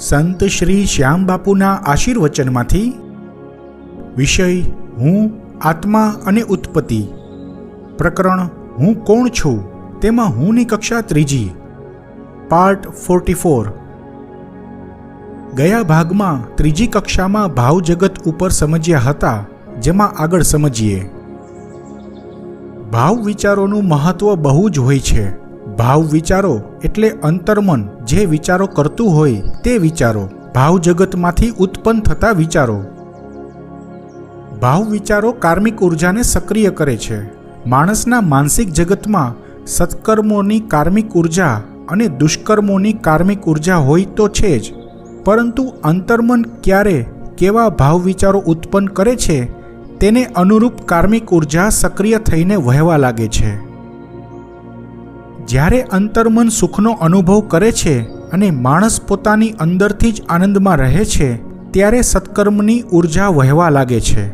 સંત શ્રી શ્યામ બાપુના આશીર્વચનમાંથી વિષય હું આત્મા અને ઉત્પત્તિ, પ્રકરણ હું કોણ છું તેમાં હુંની કક્ષા ત્રીજી, પાર્ટ 44। ગયા ભાગમાં ત્રીજી કક્ષામાં ભાવ જગત ઉપર સમજ્યા હતા, જેમાં આગળ સમજીએ। ભાવ વિચારોનું મહત્વ બહુ જ હોય છે। ભાવ વિચારો એટલે અંતર્મન જે વિચારો કરતું હોય તે વિચારો, ભાવ જગતમાંથી ઉત્પન્ન થતા વિચારો। ભાવ વિચારો કાર્મિક ઉર્જાને સક્રિય કરે છે। માણસના માનસિક જગતમાં સત્કર્મોની કાર્મિક ઉર્જા અને દુષ્કર્મોની કાર્મિક ઉર્જા હોય તો છે જ, પરંતુ અંતર્મન ક્યારે કેવા ભાવ વિચારો ઉત્પન્ન કરે છે તેને અનુરૂપ કાર્મિક ઉર્જા સક્રિય થઈને વહેવા લાગે છે। જ્યારે અંતર્મન સુખનો અનુભવ કરે છે અને માણસ પોતાની અંદરથી જ આનંદમાં રહે છે, ત્યારે સત્કર્મની ઉર્જા વહેવા લાગે છે।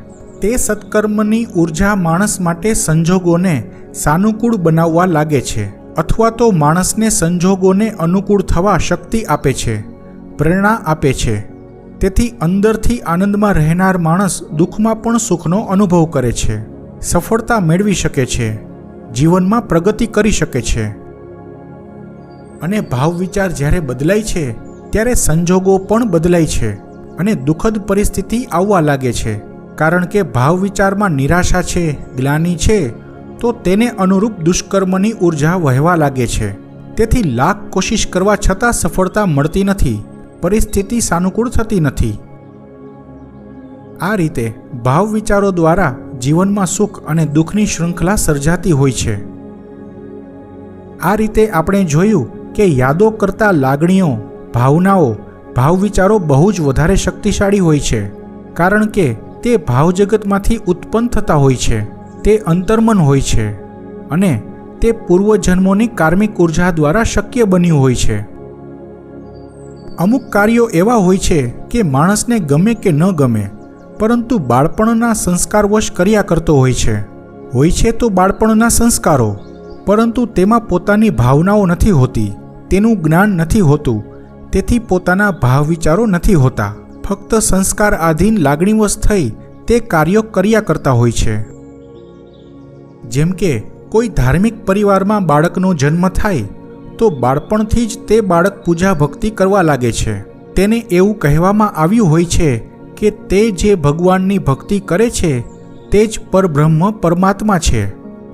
તે સત્કર્મની ઉર્જા માણસ માટે સંજોગોને સાનુકૂળ બનાવવા લાગે છે, અથવા તો માણસને સંજોગોને અનુકૂળ થવા શક્તિ આપે છે, પ્રેરણા આપે છે। તેથી અંદરથી આનંદમાં રહેનાર માણસ દુઃખમાં પણ સુખનો અનુભવ કરે છે, સફળતા મેળવી શકે છે, જીવનમાં પ્રગતિ કરી શકે છે। અને ભાવ વિચાર જ્યારે બદલાય છે ત્યારે સંજોગો પણ બદલાય છે અને દુઃખદ પરિસ્થિતિ આવવા લાગે છે, કારણ કે ભાવ વિચારમાં નિરાશા છે, ગ્લાનિ છે, તો તેને અનુરૂપ દુષ્કર્મની ઉર્જા વહેવા લાગે છે। તેથી લાખ કોશિશ કરવા છતાં સફળતા મળતી નથી, પરિસ્થિતિ સાનુકૂળ થતી નથી। આ રીતે ભાવ વિચારો દ્વારા જીવનમાં સુખ અને દુઃખની શૃંખલા સર્જાતી હોય છે। આ રીતે આપણે જોયું કે યાદો કરતાં લાગણીઓ, ભાવનાઓ, ભાવ વિચારો બહુ જ વધારે શક્તિશાળી હોય છે, કારણ કે તે ભાવ જગતમાંથી ઉત્પન્ન થતા હોય છે, તે અંતર્મન હોય છે અને તે પૂર્વજન્મોની કાર્મિક ઉર્જા દ્વારા શક્ય બન્યું હોય છે। અમુક કાર્યો એવા હોય છે કે માણસને ગમે કે ન ગમે, પરંતુ બાળપણના સંસ્કારવશ કર્યા કરતો હોય છે તો બાળપણના સંસ્કારો, પરંતુ તેમાં પોતાની ભાવનાઓ નથી હોતી, તેનું જ્ઞાન નથી હોતું, તેથી પોતાના ભાવ વિચારો નથી હોતા, ફક્ત સંસ્કાર આધીન લાગણીવશ થઈ તે કાર્યો કર્યા કરતા હોય છે। જેમ કે કોઈ ધાર્મિક પરિવારમાં બાળકનો જન્મ થાય તો બાળપણથી જ તે બાળક પૂજા ભક્તિ કરવા લાગે છે। તેને એવું કહેવામાં આવ્યું હોય છે કે તે જે ભગવાનની ભક્તિ કરે છે તે જ પરબ્રહ્મ પરમાત્મા છે,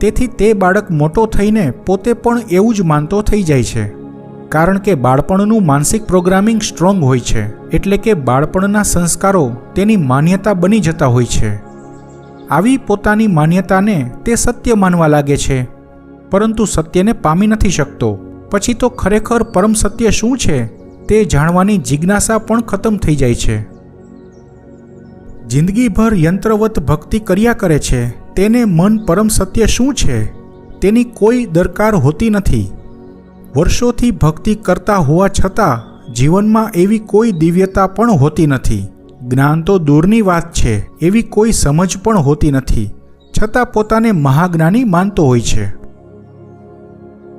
તેથી તે બાળક મોટો થઈને પોતે પણ એવું જ માનતો થઈ જાય છે, કારણ કે બાળપણનું માનસિક પ્રોગ્રામિંગ સ્ટ્રોંગ હોય છે, એટલે કે બાળપણના સંસ્કારો તેની માન્યતા બની જતા હોય છે। આવી પોતાની માન્યતાને તે સત્ય માનવા લાગે છે, પરંતુ સત્યને પામી નથી શકતો। પછી તો ખરેખર પરમ સત્ય શું છે તે જાણવાની જિજ્ઞાસા પણ ખતમ થઈ જાય છે। જિંદગીભર યંત્રવત ભક્તિ કર્યા કરે છે, તેને મન પરમ સત્ય શું છે તેની કોઈ દરકાર હોતી નથી। વર્ષોથી ભક્તિ કરતા હોવા છતાં જીવનમાં એવી કોઈ દિવ્યતા પણ હોતી નથી, જ્ઞાન તો દૂરની વાત છે, એવી કોઈ સમજ પણ હોતી નથી, છતાં પોતાને મહાજ્ઞાની માનતો હોય છે।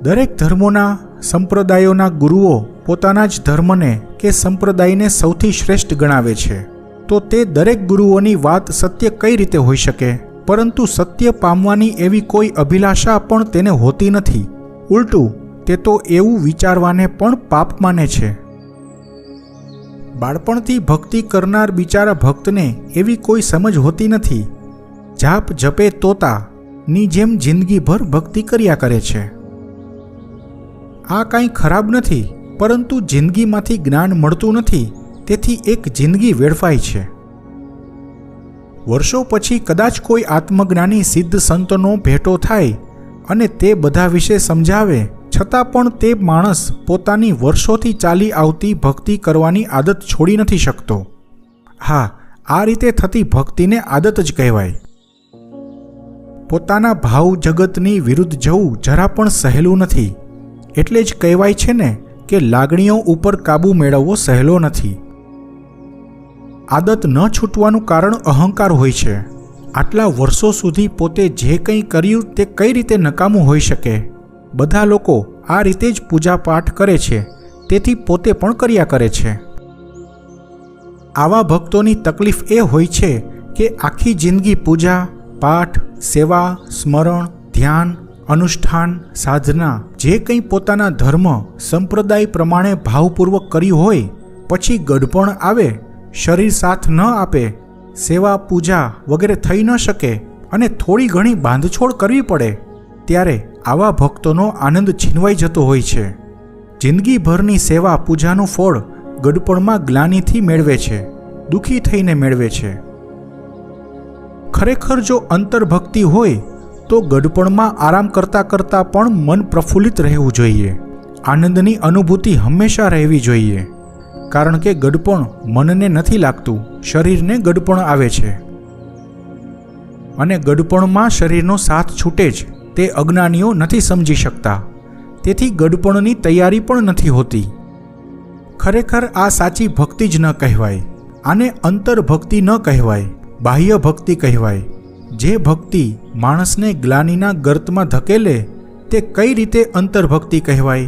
દરેક ધર્મોના સંપ્રદાયોના ગુરુઓ પોતાના જ ધર્મને કે સંપ્રદાયને સૌથી શ્રેષ્ઠ ગણાવે છે, તો તે દરેક ગુરુઓની વાત સત્ય કઈ રીતે હોઈ શકે? પરંતુ સત્ય પામવાની એવી કોઈ અભિલાષા પણ તેને હોતી નથી, ઉલટું તે તો એવું વિચારવાને પણ પાપ માને છે। બાળપણથી ભક્તિ કરનાર બિચારા ભક્તને એવી કોઈ સમજ હોતી નથી, જાપ જપે તોતાની જેમ જિંદગીભર ભક્તિ કર્યા કરે છે। આ કાંઈ ખરાબ નથી, પરંતુ જિંદગીમાંથી જ્ઞાન મળતું નથી, તેથી એક જિંદગી વેડફાય છે। વર્ષો પછી કદાચ કોઈ આત્મજ્ઞાની સિદ્ધ સંતોનો ભેટો થાય અને તે બધા વિશે સમજાવે, છતાં પણ તે માણસ પોતાની વર્ષોથી ચાલી આવતી ભક્તિ કરવાની આદત છોડી નથી શકતો। હા, આ રીતે થતી ભક્તિને આદત જ કહેવાય। પોતાના ભાવ જગતની વિરુદ્ધ જવું જરા પણ સહેલું નથી, એટલે જ કહેવાય છે ને કે લાગણીઓ ઉપર કાબૂ મેળવવો સહેલો નથી। આદત ન છૂટવાનું કારણ અહંકાર હોય છે। આટલા વર્ષો સુધી પોતે જે કંઈ કર્યું તે કઈ રીતે નકામું હોઈ શકે? બધા લોકો આ રીતે જ પૂજાપાઠ કરે છે, તેથી પોતે પણ કર્યા કરે છે। આવા ભક્તોની તકલીફ એ હોય છે કે આખી જિંદગી પૂજા, પાઠ, સેવા, સ્મરણ, ધ્યાન, અનુષ્ઠાન, સાધના જે કંઈ પોતાના ધર્મ સંપ્રદાય પ્રમાણે ભાવપૂર્વક કર્યું હોય, પછી ગડપણ આવે, શરીર સાથ ન આપે, સેવા પૂજા વગેરે થઈ ન શકે અને થોડી ઘણી બાંધછોડ કરવી પડે, ત્યારે આવા ભક્તોનો આનંદ છીનવાઈ જતો હોય છે. જિંદગીભરની સેવા પૂજાનું ફળ ગડપણમાં ગ્લાનિથી મેળવે છે, દુઃખી થઈને મેળવે છે. ખરેખર જો અંતર્ભક્તિ હોય તો ગડપણમાં આરામ કરતાં કરતાં પણ મન પ્રફુલ્લિત રહેવું જોઈએ. આનંદની અનુભૂતિ હંમેશા રહેવી જોઈએ, કારણ કે ગડપણ મનને નથી લાગતું, શરીરને ગડપણ આવે છે. અને ગડપણમાં શરીરનો સાથ છૂટે જ તે અજ્ઞાનીઓ નથી સમજી શકતા, તેથી ગડપણની તૈયારી પણ નથી હોતી. ખરેખર આ સાચી ભક્તિ જ ન કહેવાય. આને અંતર્ભક્તિ ન કહેવાય, બાહ્ય ભક્તિ કહેવાય. જે ભક્તિ માણસને ગ્લાનિના ગર્તમાં ધકેલે તે કઈ રીતે અંતર્ભક્તિ કહેવાય?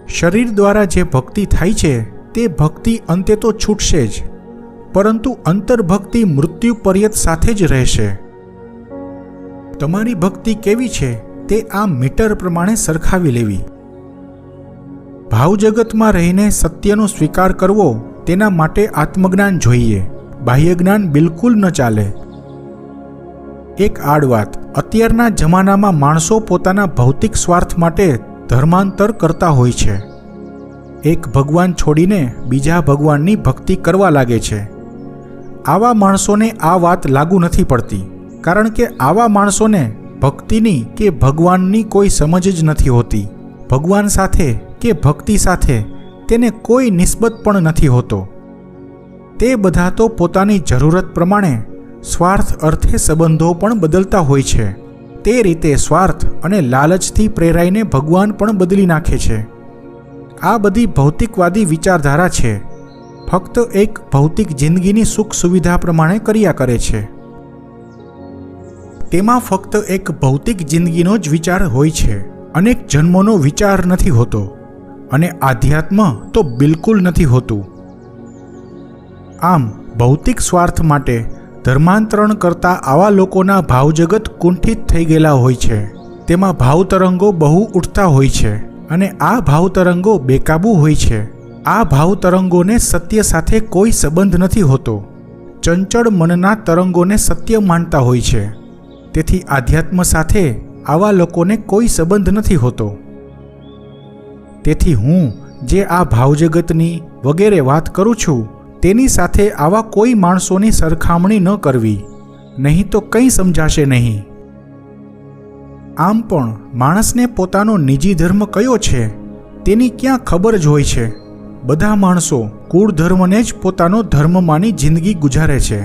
શરીર દ્વારા જે ભક્તિ થાય છે તે ભક્તિ અંતે તો છૂટશે જ, પરંતુ અંતર્ભક્તિ મૃત્યુ પર્યંત સાથે જ રહેશે. તમારી ભક્તિ કેવી છે તે આ મીટર પ્રમાણે સરખાવી લેવી. ભાવજગતમાં રહીને સત્યનો સ્વીકાર કરવો, તેના માટે આત્મજ્ઞાન જોઈએ, બાહ્ય જ્ઞાન બિલકુલ ન ચાલે. એક આડ વાત, અત્યારના જમાનામાં માણસો પોતાના ભૌતિક સ્વાર્થ માટે ધર્માંતર કરતા હોય છે. એક ભગવાન છોડીને બીજા ભગવાનની ભક્તિ કરવા લાગે છે. આવા માણસોને આ વાત લાગુ નથી પડતી, કારણ કે આવા માણસોને ભક્તિની કે ભગવાનની કોઈ સમજ જ નથી હોતી. ભગવાન સાથે કે ભક્તિ સાથે તેને કોઈ નિસ્બત પણ નથી હોતો. તે બધા તો પોતાની જરૂરત પ્રમાણે સ્વાર્થ અર્થે સંબંધો પણ બદલતા હોય છે. તે રીતે સ્વાર્થ અને લાલચથી પ્રેરાઈને ભગવાન પણ બદલી નાખે છે. આ બધી ભૌતિકવાદી વિચારધારા છે, ફક્ત એક ભૌતિક જિંદગીની સુખ સુવિધા પ્રમાણે કર્યા કરે છે. તેમાં ફક્ત એક ભૌતિક જિંદગીનો જ વિચાર હોય છે, અનેક જન્મોનો વિચાર નથી હોતો, અને આધ્યાત્મ તો બિલકુલ નથી હોતું. આમ ભૌતિક સ્વાર્થ માટે ધર્માંતરણ કરતા આવા લોકોના ભાવજગત કુંઠિત થઈ ગયેલા હોય છે. તેમાં ભાવતરંગો બહુ ઉઠતા હોય છે, અને આ ભાવતરંગો બેકાબૂ હોય છે. આ ભાવતરંગોને સત્ય સાથે કોઈ સંબંધ નથી હોતો. ચંચળ મનના તરંગોને સત્ય માનતા હોય છે. તેથી આધ્યાત્મ સાથે આવા લોકોને કોઈ સંબંધ નથી હોતો. તેથી હું જે આ ભાવજગતની વગેરે વાત કરું છું, તેની સાથે આવા કોઈ માણસોની સરખામણી ન કરવી, નહીં તો કંઈ સમજાશે નહીં. આમ પણ માણસને પોતાનો નિજી ધર્મ કયો છે તેની ક્યાં ખબર જ હોય છે. બધા માણસો કુળ ધર્મને જ પોતાનો ધર્મ માની જિંદગી ગુજારે છે.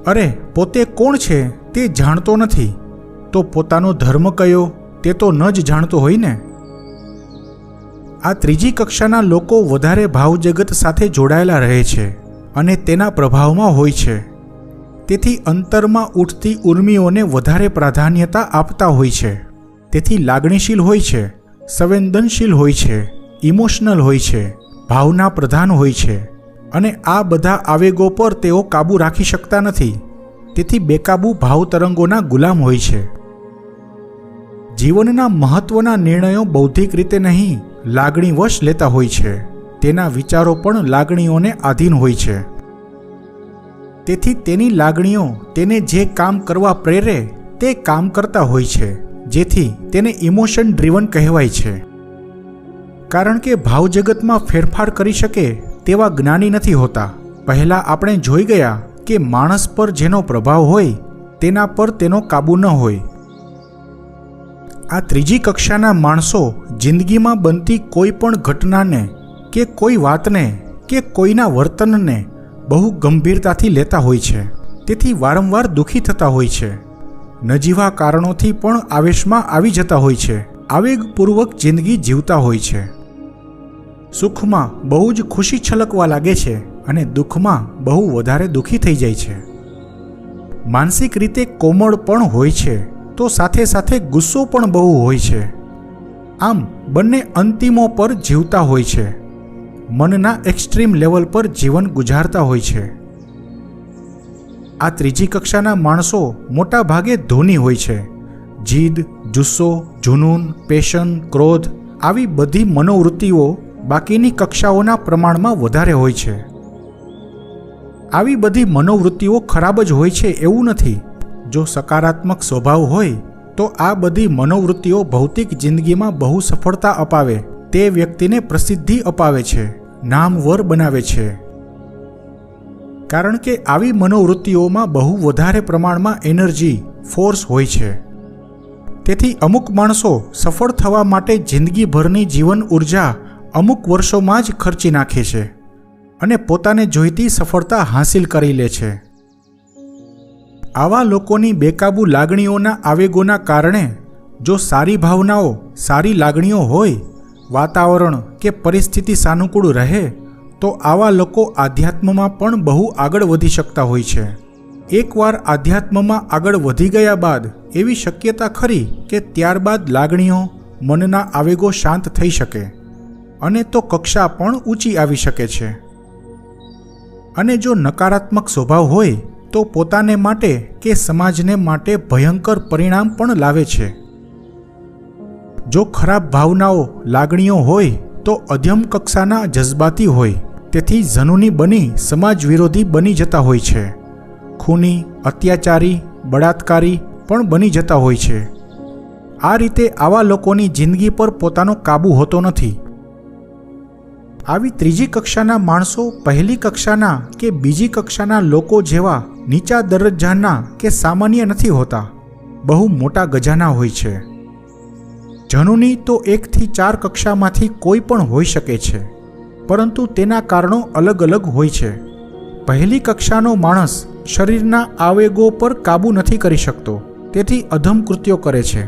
અરે પોતે કોણ છે તે જાણતો નથી, તો પોતાનો ધર્મ કયો તે તો ન જ જાણતો હોય ને. આ ત્રીજી કક્ષાના લોકો વધારે ભાવજગત સાથે જોડાયેલા રહે છે અને તેના પ્રભાવમાં હોય છે. તેથી અંતરમાં ઉઠતી ઉર્મિઓને વધારે પ્રાધાન્યતા આપતા હોય છે. તેથી લાગણીશીલ હોય છે, સંવેદનશીલ હોય છે, ઇમોશનલ હોય છે, ભાવના પ્રધાન હોય છે, અને આ બધા આવેગો પર તેઓ કાબૂ રાખી શકતા નથી. તેથી બેકાબૂ ભાવતરંગોના ગુલામ હોય છે. જીવનના મહત્વના નિર્ણયો બૌદ્ધિક રીતે નહીં, લાગણીવશ લેતા હોય છે. તેના વિચારો પણ લાગણીઓને આધીન હોય છે. તેથી તેની લાગણીઓ તેને જે કામ કરવા પ્રેરે તે કામ કરતા હોય છે, જેથી તેને ઇમોશન ડ્રીવન કહેવાય છે. કારણ કે ભાવજગતમાં ફેરફાર કરી શકે તેવા જ્ઞાની નથી હોતા. પહેલાં આપણે જોઈ ગયા કે માણસ પર જેનો પ્રભાવ હોય તેના પર તેનો કાબૂ ન હોય. આ ત્રીજી કક્ષાના માણસો જિંદગીમાં બનતી કોઈ પણ ઘટનાને કે કોઈ વાતને કે કોઈના વર્તનને બહુ ગંભીરતાથી લેતા હોય છે. તેથી વારંવાર દુઃખી થતા હોય છે. નજીવા કારણોથી પણ આવેશમાં આવી જતા હોય છે. આવેગપૂર્વક જિંદગી જીવતા હોય છે. સુખમાં બહુ જ ખુશી છલકવા લાગે છે અને દુઃખમાં બહુ વધારે દુઃખી થઈ જાય છે. માનસિક રીતે કોમળ પણ હોય છે, તો સાથે સાથે ગુસ્સો પણ બહુ હોય છે. આમ બંને અંતિમો પર જીવતા હોય છે. મનના એક્સ્ટ્રીમ લેવલ પર જીવન ગુજારતા હોય છે. આ ત્રીજી કક્ષાના માણસો મોટા ભાગે ધૂની હોય છે. જીદ, જુસ્સો, જુનૂન, પેશન, ક્રોધ આવી બધી મનોવૃત્તિઓ બાકીની કક્ષાઓના પ્રમાણમાં વધારે હોય છે. આવી બધી મનોવૃત્તિઓ ખરાબ જ હોય છે એવું નથી. જો સકારાત્મક સ્વભાવ હોય તો આ બધી મનોવૃત્તિઓ ભૌતિક જિંદગીમાં બહુ સફળતા અપાવે, તે વ્યક્તિને પ્રસિદ્ધિ અપાવે છે, નામવર બનાવે છે. કારણ કે આવી મનોવૃત્તિઓમાં બહુ વધારે પ્રમાણમાં એનર્જી, ફોર્સ હોય છે. તેથી અમુક માણસો સફળ થવા માટે જિંદગીભરની જીવન ઉર્જા અમુક વર્ષોમાં જ ખર્ચી નાખે છે અને પોતાને જોઈતી સફળતા હાંસિલ કરી લે છે. આવા લોકોની બેકાબૂ લાગણીઓના આવેગોના કારણે જો સારી ભાવનાઓ, સારી લાગણીઓ હોય, વાતાવરણ કે પરિસ્થિતિ સાનુકૂળ રહે તો આવા લોકો આધ્યાત્મમાં પણ બહુ આગળ વધી શકતા હોય છે. એકવાર આધ્યાત્મમાં આગળ વધી ગયા બાદ એવી શક્યતા ખરી કે ત્યારબાદ લાગણીઓ, મનના આવેગો શાંત થઈ શકે અને તો કક્ષા પણ ઊંચી આવી શકે છે. અને જો નકારાત્મક સ્વભાવ હોય તો પોતાને માટે કે સમાજને માટે ભયંકર પરિણામ પણ લાવે છે. જો ખરાબ ભાવનાઓ, લાગણીઓ હોય તો અધ્યમ કક્ષાના જજ્બાતી હોય, તેથી ઝનૂની બની સમાજ વિરોધી બની જતા હોય છે. ખૂની, અત્યાચારી, બળાત્કારી પણ બની જતા હોય છે. આ રીતે આવા લોકોની જિંદગી પર પોતાનો કાબૂ હોતો નથી. આવી ત્રીજી કક્ષાના માણસો પહેલી કક્ષાના કે બીજી કક્ષાના લોકો જેવા નીચા દરજ્જાના કે સામાન્ય નથી હોતા, બહુ મોટા ગજાના હોય છે. જનૂની તો 1 થી 4 કક્ષામાંથી કોઈ પણ હોઈ શકે છે, પરંતુ તેના કારણો અલગ અલગ હોય છે. પહેલી કક્ષાનો માણસ શરીરના આવેગો પર કાબૂ નથી કરી શકતો, તેથી અધમ કૃત્યો કરે છે.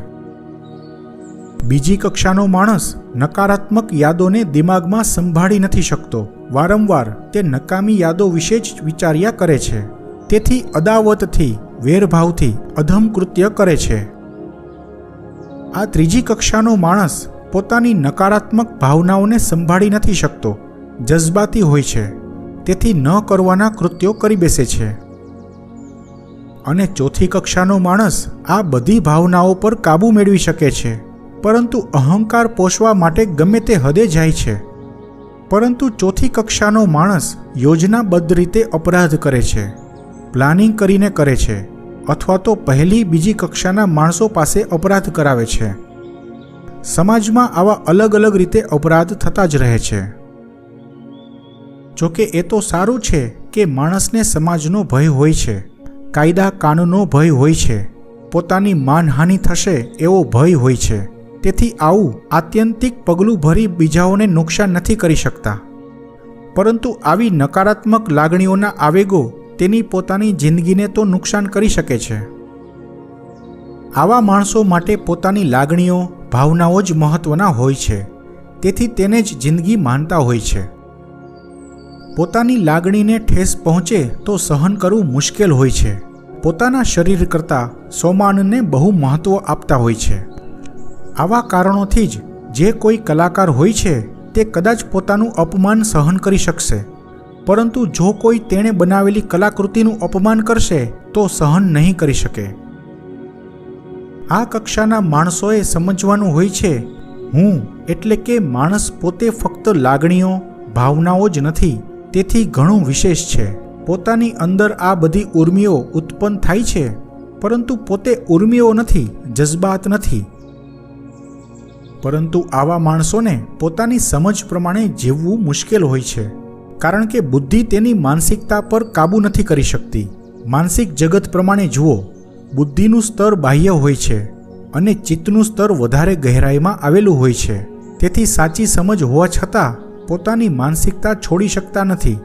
બીજી કક્ષાનો માણસ નકારાત્મક યાદોને દિમાગમાં સંભાળી નથી શકતો, વારંવાર તે નકામી યાદો વિશે જ વિચાર્યા કરે છે, તેથી અદાવતથી, વેરભાવથી અધમ કૃત્ય કરે છે. આ ત્રીજી કક્ષાનો માણસ પોતાની નકારાત્મક ભાવનાઓને સંભાળી નથી શકતો, જજ્બાતી હોય છે, તેથી ન કરવાના કૃત્યો કરી બેસે છે. અને ચોથી કક્ષાનો માણસ આ બધી ભાવનાઓ પર કાબૂ મેળવી શકે છે, પરંતુ અહંકાર પોષવા માટે ગમે તે હદે જાય છે. પરંતુ ચોથી કક્ષાનો માણસ યોજનાબદ્ધ રીતે અપરાધ કરે છે, પ્લાનિંગ કરીને કરે છે, અથવા તો પહેલી બીજી કક્ષાના માણસો પાસે અપરાધ કરાવે છે. સમાજમાં આવા અલગ અલગ રીતે અપરાધ થતા જ રહે છે. જોકે એ તો સારું છે કે માણસને સમાજનો ભય હોય છે, કાયદા કાનૂનનો ભય હોય છે, પોતાની માનહાનિ થશે એવો ભય હોય છે. તેથી આવું આત્યંતિક પગલું ભરી બીજાઓને નુકસાન નથી કરી શકતા. પરંતુ આવી નકારાત્મક લાગણીઓના આવેગો તેની પોતાની જિંદગીને તો નુકસાન કરી શકે છે. આવા માણસો માટે પોતાની લાગણીઓ, ભાવનાઓ જ મહત્વના હોય છે, તેથી તેને જ જિંદગી માનતા હોય છે. પોતાની લાગણીને ઠેસ પહોંચે તો સહન કરવું મુશ્કેલ હોય છે. પોતાના શરીર કરતાં સ્વમાનને બહુ મહત્વ આપતા હોય છે. આવા કારણોથી જ જે કોઈ કલાકાર હોય છે તે કદાચ પોતાનું અપમાન સહન કરી શકશે, પરંતુ જો કોઈ તેણે બનાવેલી કલાકૃતિનું અપમાન કરશે તો સહન નહીં કરી શકે. આ કક્ષાના માણસોએ સમજવાનું હોય છે, હું એટલે કે માણસ પોતે ફક્ત લાગણીઓ, ભાવનાઓ જ નથી, તેથી ઘણું વિશેષ છે. પોતાની અંદર આ બધી ઉર્મિઓ ઉત્પન્ન થાય છે, પરંતુ પોતે ઉર્મિઓ નથી, જજ્બાત નથી. પરંતુ આવા માણસોને પોતાની સમજ પ્રમાણે જીવવું મુશ્કેલ હોય છે, કારણ કે બુદ્ધિ તેની માનસિકતા પર કાબૂ નથી કરી શકતી. માનસિક જગત પ્રમાણે જુઓ, બુદ્ધિનું સ્તર બાહ્ય હોય છે અને ચિત્તનું સ્તર વધારે ગહેરાઈમાં આવેલું હોય છે. તેથી સાચી સમજ હોવા છતાં પોતાની માનસિકતા છોડી શકતા નથી.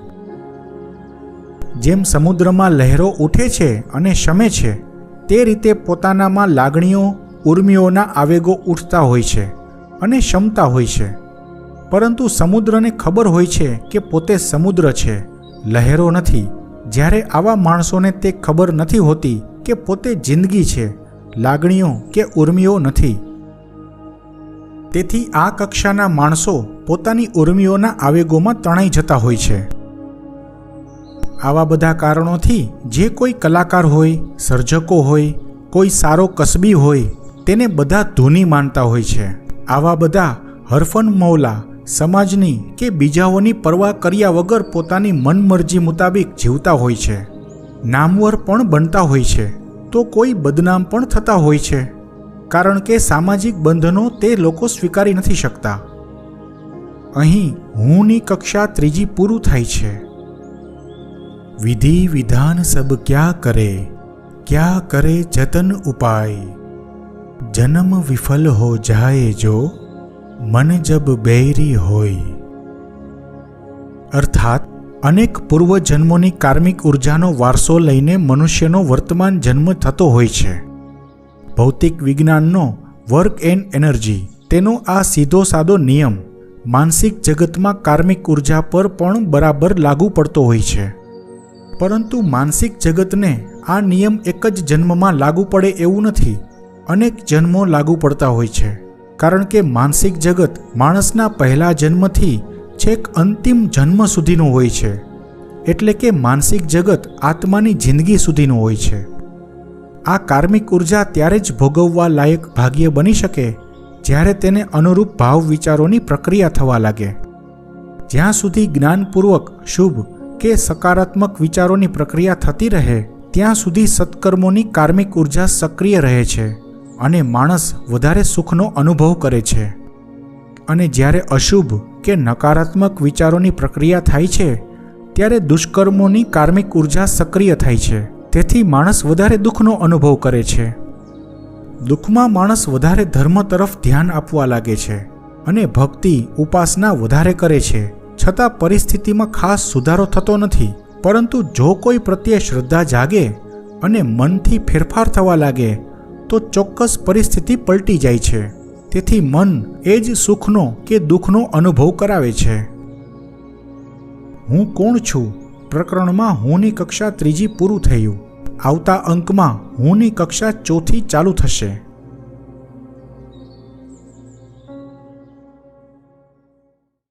જેમ સમુદ્રમાં લહેરો ઉઠે છે અને શમે છે, તે રીતે પોતાનામાં લાગણીઓ, ઉર્મિઓના આવેગો ઉઠતા હોય છે અને શમતા હોય છે. પરંતુ સમુદ્રને ખબર હોય છે કે પોતે સમુદ્ર છે, લહેરો નથી. જ્યારે આવા માણસોને તે ખબર નથી હોતી કે પોતે જિંદગી છે, લાગણીઓ કે ઉર્મિઓ નથી. તેથી આ કક્ષાના માણસો પોતાની ઉર્મિઓના આવેગોમાં તણાઈ જતા હોય છે. આવા બધા કારણોથી જે કોઈ કલાકાર હોય, સર્જકો હોય, કોઈ સારો કસબી હોય, તેને બધા ધૂની માનતા હોય છે. આવા બધા હરફન મૌલા સમાજની કે બીજાઓની પરવા કર્યા વગર પોતાની મનમરજી મુતાબિક જીવતા હોય છે. નામવર પણ બનતા હોય છે તો કોઈ બદનામ પણ થતા હોય છે, કારણ કે સામાજિક બંધનો તે લોકો સ્વીકારી નથી શકતા. અહીં હુંની કક્ષા ત્રીજી પૂરું થાય છે. વિધિ વિધાન સબ ક્યા કરે જતન ઉપાય, જન્મ વિફલ હો જાય જો મન જબ બૈરી હોય. અર્થાત અનેક પૂર્વજન્મોની કાર્મિક ઉર્જાનો વારસો લઈને મનુષ્યનો વર્તમાન જન્મ થતો હોય છે. ભૌતિક વિજ્ઞાનનો વર્ક એન્ડ એનર્જી, તેનો આ સીધો સાદો નિયમ માનસિક જગતમાં કાર્મિક ઉર્જા પર પણ બરાબર લાગુ પડતો હોય છે. પરંતુ માનસિક જગતને આ નિયમ એક જ જન્મમાં લાગુ પડે એવું નથી, અનેક જન્મો લાગુ પડતા હોય છે. કારણ કે માનસિક જગત માણસના પહેલા જન્મથી છેક અંતિમ જન્મ સુધીનું હોય છે. એટલે કે માનસિક જગત આત્માની જિંદગી સુધીનું હોય છે. આ કાર્મિક ઉર્જા ત્યારે જ ભોગવવા લાયક ભાગ્ય બની શકે જ્યારે તેને અનુરૂપ ભાવ વિચારોની પ્રક્રિયા થવા લાગે. જ્યાં સુધી જ્ઞાનપૂર્વક શુભ કે સકારાત્મક વિચારોની પ્રક્રિયા થતી રહે ત્યાં સુધી સત્કર્મોની કાર્મિક ઉર્જા સક્રિય રહે છે અને માણસ વધારે સુખનો અનુભવ કરે છે. અને જ્યારે અશુભ કે નકારાત્મક વિચારોની પ્રક્રિયા થાય છે ત્યારે દુષ્કર્મોની કાર્મિક ઉર્જા સક્રિય થાય છે. તેથી માણસ વધારે દુઃખનો અનુભવ કરે છે. દુઃખમાં માણસ વધારે ધર્મ તરફ ધ્યાન આપવા લાગે છે અને ભક્તિ ઉપાસના વધારે કરે છે. છતાં પરિસ્થિતિમાં ખાસ સુધારો થતો નથી. પરંતુ જો કોઈ પ્રત્યે શ્રદ્ધા જાગે અને મનથી ફેરફાર થવા લાગે તો ચોક્કસ પરિસ્થિતિ પલટી જાય છે. તેથી મન એ જ સુખનો કે દુઃખનો અનુભવ કરાવે છે. હું કોણ છું પ્રકરણમાં હુંની કક્ષા ત્રીજી પૂરું થયું. આવતા અંકમાં હુંની કક્ષા ચોથી ચાલુ થશે.